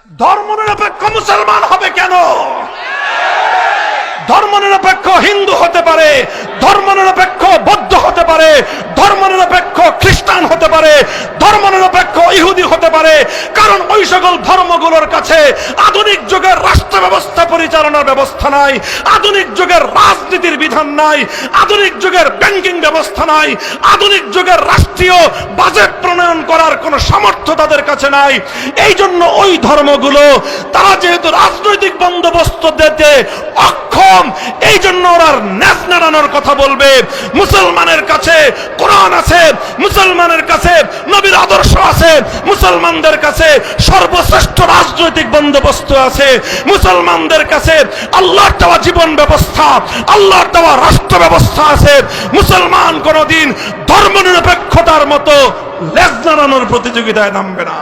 ধর্মনিরপেক্ষ মুসলমান হবে কেন? ধর্মনিরপেক্ষ হিন্দু হতে পারে, ধর্মনিরপেক্ষ বৌদ্ধ হতে পারে, ধর্মনিরপেক্ষ খ্রিস্টান হতে পারে, ধর্মনিরপেক্ষ ইহুদি হতে পারে, কারণ ওই সকল ধর্মগুলোর কাছে আধুনিক যুগের রাষ্ট্র ব্যবস্থা পরিচালনার ব্যবস্থা নাই, আধুনিক যুগের রাজনীতির বিধান নাই, আধুনিক যুগের ব্যাংকিং ব্যবস্থা নাই, আধুনিক যুগের রাষ্ট্রীয় বাজেট প্রণয়ন করার কোনো সামর্থ্য তাদের কাছে নাই। এই জন্য ওই ধর্মগুলো তারা যেহেতু রাজনৈতিক বন্দোবস্ত দিতে অক্ষম, এই জন্য ওরা ন্যাস নাড়ানোর কথা বলবে। মুসলমানের কাছে কোরআন আছে, মুসলমানের কাছে নবীর আদর্শ আছে, মুসলমানদের কাছে সর্বশ্রেষ্ঠ রাজনৈতিক বন্দোবস্ত আছে, মুসলমানদের কাছে আল্লাহর দেওয়া জীবন ব্যবস্থা, আল্লাহর দেওয়া রাষ্ট্র ব্যবস্থা আছে। মুসলমান কোনদিন ধর্মনিরপেক্ষতার মতো লেজ নাড়ানোর প্রতিযোগিতায় নামবে না।